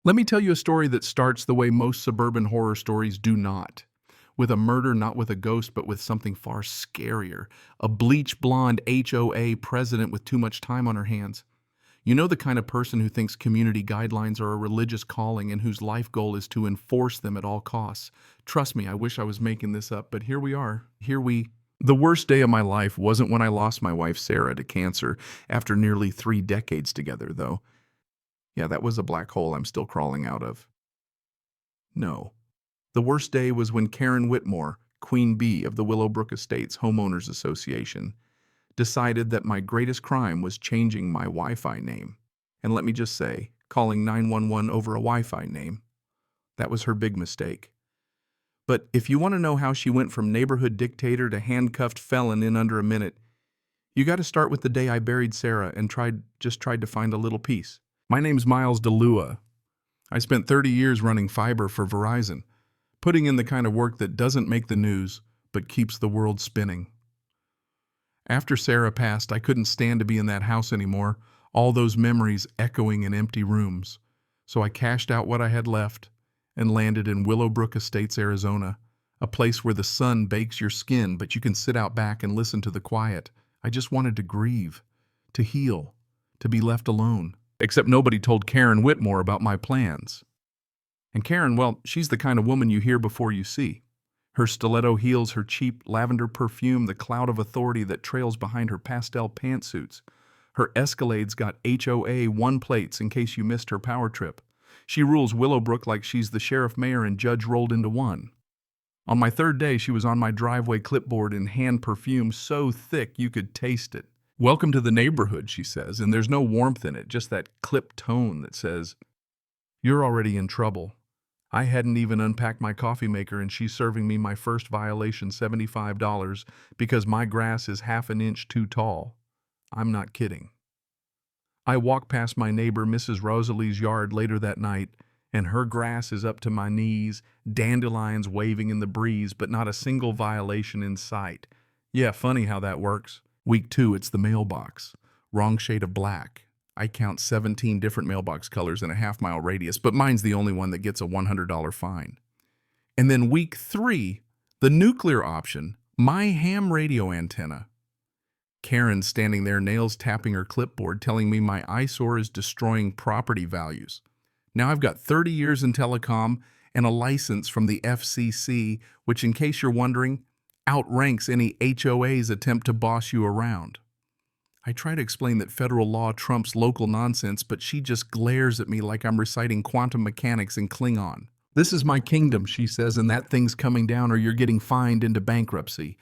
Let me tell you a story that starts the way most suburban horror stories do not. With a murder, not with a ghost, but with something far scarier. A bleach blonde HOA president with too much time on her hands. You know, the kind of person who thinks community guidelines are a religious calling and whose life goal is to enforce them at all costs. Trust me, I wish I was making this up, but here we are. The worst day of my life wasn't when I lost my wife Sarah to cancer after nearly 3 decades together, though. Yeah, that was a black hole I'm still crawling out of. No. The worst day was when Karen Whitmore, Queen Bee of the Willowbrook Estates Homeowners Association, decided that my greatest crime was changing my Wi-Fi name. And let me just say, calling 911 over a Wi-Fi name. That was her big mistake. But if you want to know how she went from neighborhood dictator to handcuffed felon in under a minute, you got to start with the day I buried Sarah and tried to find a little peace. My name's Miles DeLua. I spent 30 years running fiber for Verizon, putting in the kind of work that doesn't make the news, but keeps the world spinning. After Sarah passed, I couldn't stand to be in that house anymore, all those memories echoing in empty rooms. So I cashed out what I had left and landed in Willowbrook Estates, Arizona, a place where the sun bakes your skin, but you can sit out back and listen to the quiet. I just wanted to grieve, to heal, to be left alone. Except nobody told Karen Whitmore about my plans. And Karen, well, she's the kind of woman you hear before you see. Her stiletto heels, her cheap lavender perfume, the cloud of authority that trails behind her pastel pantsuits. Her Escalade's got HOA 1 plates in case you missed her power trip. She rules Willowbrook like she's the sheriff mayor and judge rolled into one. On my 3rd day, she was on my driveway clipboard in hand perfume so thick you could taste it. "Welcome to the neighborhood," she says, and there's no warmth in it, just that clipped tone that says, "You're already in trouble." I hadn't even unpacked my coffee maker and she's serving me my first violation, $75, because my grass is half an inch too tall. I'm not kidding. I walked past my neighbor Mrs. Rosalie's yard later that night, and her grass is up to my knees, dandelions waving in the breeze, but not a single violation in sight. Yeah, funny how that works. Week 2, it's the mailbox. Wrong shade of black. I count 17 different mailbox colors in a half-mile radius, but mine's the only one that gets a $100 fine. And then week 3, the nuclear option, my ham radio antenna. Karen standing there, nails tapping her clipboard, telling me my eyesore is destroying property values. Now I've got 30 years in telecom and a license from the FCC, which, in case you're wondering, outranks any HOA's attempt to boss you around. I try to explain that federal law trumps local nonsense, but she just glares at me like I'm reciting quantum mechanics in Klingon. "This is my kingdom," she says, "and that thing's coming down or you're getting fined into bankruptcy."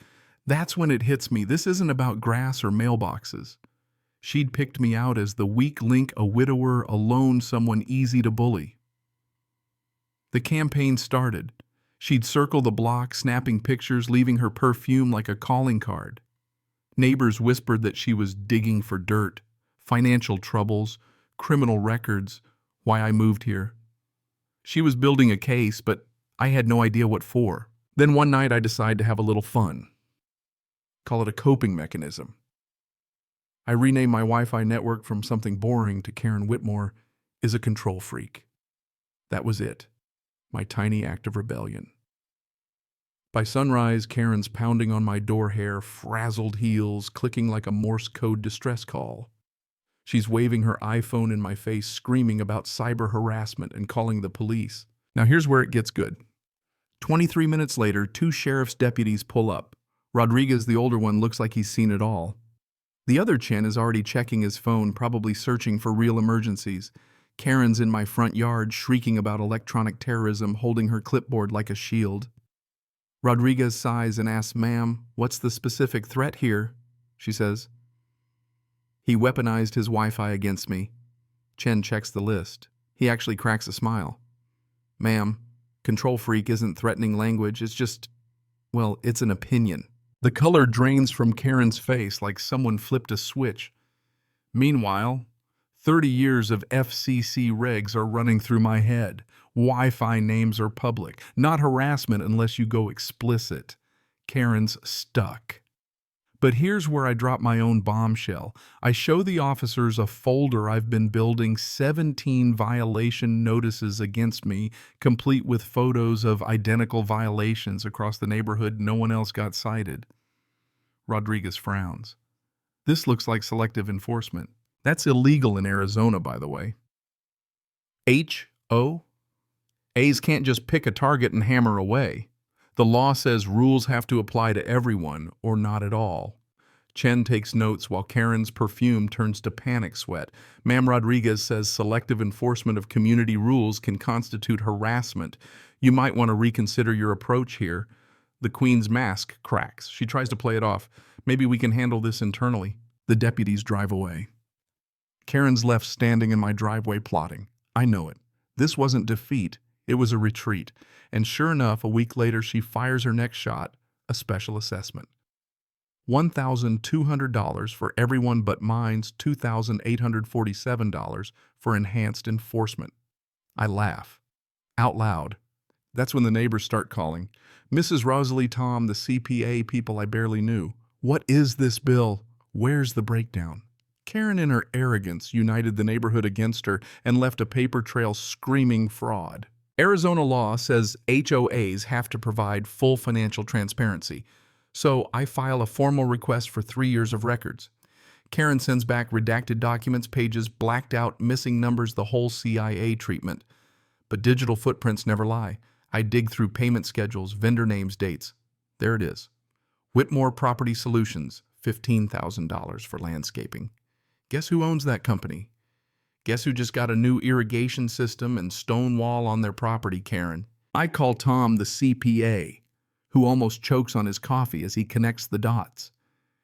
That's when it hits me. This isn't about grass or mailboxes. She'd picked me out as the weak link, a widower, alone, someone easy to bully. The campaign started. She'd circle the block, snapping pictures, leaving her perfume like a calling card. Neighbors whispered that she was digging for dirt, financial troubles, criminal records, why I moved here. She was building a case, but I had no idea what for. Then one night I decided to have a little fun. Call it a coping mechanism. I renamed my Wi-Fi network from something boring to Karen Whitmore is a control freak. That was it, my tiny act of rebellion. By sunrise, Karen's pounding on my door hair, frazzled heels, clicking like a Morse code distress call. She's waving her iPhone in my face, screaming about cyber harassment and calling the police. Now here's where it gets good. 23 minutes later, 2 sheriff's deputies pull up. Rodriguez, the older one, looks like he's seen it all. The other chin is already checking his phone, probably searching for real emergencies. Karen's in my front yard, shrieking about electronic terrorism, holding her clipboard like a shield. Rodriguez sighs and asks, "Ma'am, what's the specific threat here?" she says. He weaponized his Wi-Fi against me. Chen checks the list. He actually cracks a smile. "Ma'am, control freak isn't threatening language, it's just, well, it's an opinion." The color drains from Karen's face like someone flipped a switch. Meanwhile, 30 years of FCC regs are running through my head. Wi-Fi names are public. Not harassment unless you go explicit. Karen's stuck. But here's where I drop my own bombshell. I show the officers a folder I've been building, 17 violation notices against me, complete with photos of identical violations across the neighborhood. No one else got cited. Rodriguez frowns. This looks like selective enforcement. That's illegal in Arizona, by the way. HO? A's can't just pick a target and hammer away. The law says rules have to apply to everyone, or not at all. Chen takes notes while Karen's perfume turns to panic sweat. Ma'am Rodriguez says selective enforcement of community rules can constitute harassment. You might want to reconsider your approach here. The Queen's mask cracks. She tries to play it off. Maybe we can handle this internally. The deputies drive away. Karen's left standing in my driveway plotting. I know it. This wasn't defeat. It was a retreat. And sure enough, a week later, she fires her next shot, a special assessment. $1,200 for everyone but mine's $2,847 for enhanced enforcement. I laugh. Out loud. That's when the neighbors start calling. Mrs. Rosalie, Tom, the CPA people I barely knew. What is this bill? Where's the breakdown? Karen, in her arrogance, united the neighborhood against her and left a paper trail screaming fraud. Arizona law says HOAs have to provide full financial transparency, so I file a formal request for 3 years of records. Karen sends back redacted documents, pages blacked out, missing numbers, the whole CIA treatment. But digital footprints never lie. I dig through payment schedules, vendor names, dates. There it is. Whitmore Property Solutions, $15,000 for landscaping. Guess who owns that company? Guess who just got a new irrigation system and stone wall on their property, Karen? I call Tom the CPA, who almost chokes on his coffee as he connects the dots.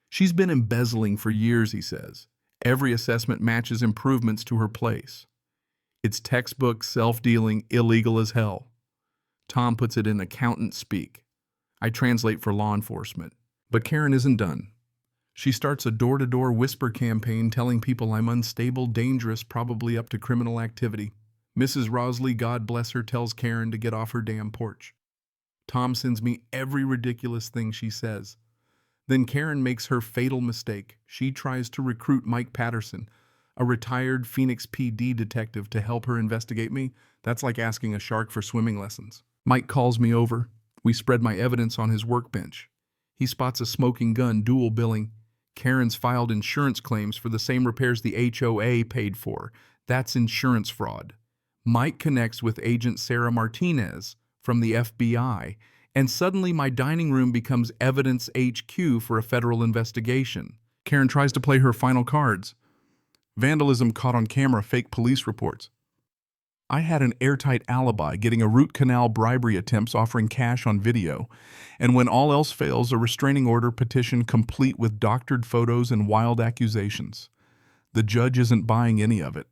She's been embezzling for years, he says. Every assessment matches improvements to her place. It's textbook, self-dealing, illegal as hell. Tom puts it in accountant speak. I translate for law enforcement. But Karen isn't done. She starts a door-to-door whisper campaign telling people I'm unstable, dangerous, probably up to criminal activity. Mrs. Rosalie, God bless her, tells Karen to get off her damn porch. Tom sends me every ridiculous thing she says. Then Karen makes her fatal mistake. She tries to recruit Mike Patterson, a retired Phoenix PD detective, to help her investigate me. That's like asking a shark for swimming lessons. Mike calls me over. We spread my evidence on his workbench. He spots a smoking gun, dual billing. Karen's filed insurance claims for the same repairs the HOA paid for. That's insurance fraud. Mike connects with Agent Sarah Martinez from the FBI, and suddenly my dining room becomes evidence HQ for a federal investigation. Karen tries to play her final cards. Vandalism caught on camera, fake police reports. I had an airtight alibi, getting a root canal bribery attempts, offering cash on video, and when all else fails, a restraining order petition complete with doctored photos and wild accusations. The judge isn't buying any of it.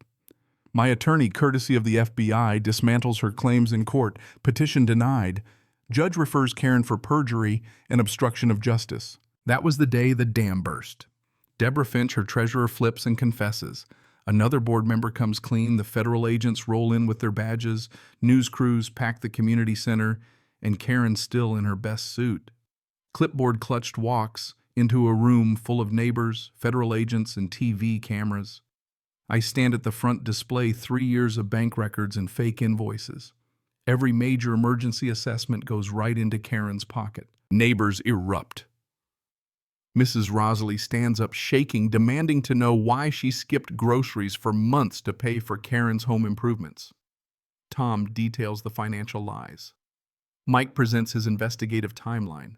My attorney, courtesy of the FBI, dismantles her claims in court. Petition denied. Judge refers Karen for perjury and obstruction of justice. That was the day the dam burst. Deborah Finch, her treasurer, flips and confesses. Another board member comes clean. The federal agents roll in with their badges. News crews pack the community center, and Karen's still in her best suit. Clipboard clutched walks into a room full of neighbors, federal agents, and TV cameras. I stand at the front display, 3 years of bank records and fake invoices. Every major emergency assessment goes right into Karen's pocket. Neighbors erupt. Mrs. Rosalie stands up shaking, demanding to know why she skipped groceries for months to pay for Karen's home improvements. Tom details the financial lies. Mike presents his investigative timeline.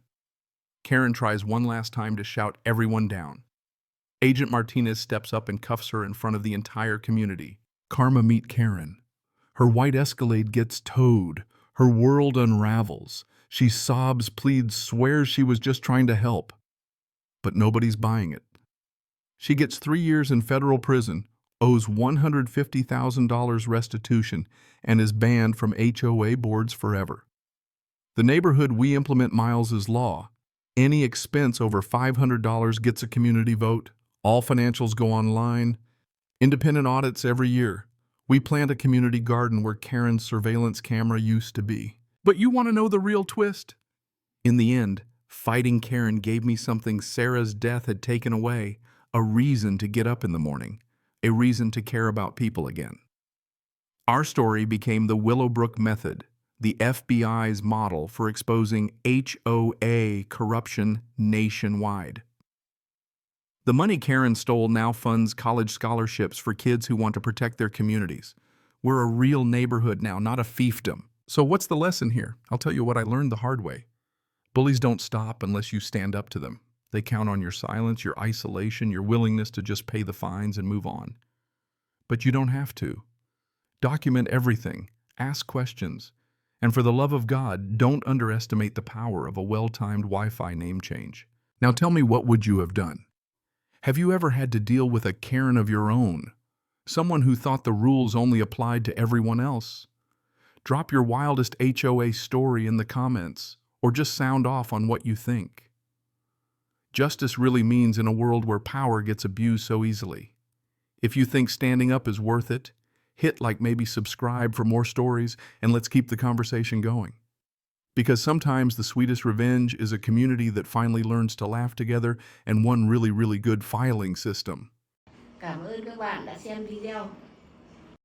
Karen tries one last time to shout everyone down. Agent Martinez steps up and cuffs her in front of the entire community. Karma meet Karen. Her white Escalade gets towed. Her world unravels. She sobs, pleads, swears she was just trying to help. But nobody's buying it. She gets 3 years in federal prison, owes $150,000 restitution, and is banned from HOA boards forever. The neighborhood we implement Miles's law. Any expense over $500 gets a community vote. All financials go online. Independent audits every year. We plant a community garden where Karen's surveillance camera used to be. But you want to know the real twist? In the end, Fighting Karen gave me something Sarah's death had taken away, a reason to get up in the morning, a reason to care about people again. Our story became the Willowbrook method, the FBI's model for exposing HOA corruption nationwide. The money Karen stole now funds college scholarships for kids who want to protect their communities. We're a real neighborhood now, not a fiefdom. So what's the lesson here? I'll tell you what I learned the hard way. Bullies don't stop unless you stand up to them. They count on your silence, your isolation, your willingness to just pay the fines and move on. But you don't have to. Document everything. Ask questions. And for the love of God, don't underestimate the power of a well-timed Wi-Fi name change. Now tell me, what would you have done? Have you ever had to deal with a Karen of your own? Someone who thought the rules only applied to everyone else? Drop your wildest HOA story in the comments, or just sound off on what you think. Justice really means in a world where power gets abused so easily. If you think standing up is worth it, hit like, maybe subscribe for more stories, and let's keep the conversation going. Because sometimes the sweetest revenge is a community that finally learns to laugh together and one really good filing system. Cảm ơn các bạn đã xem video.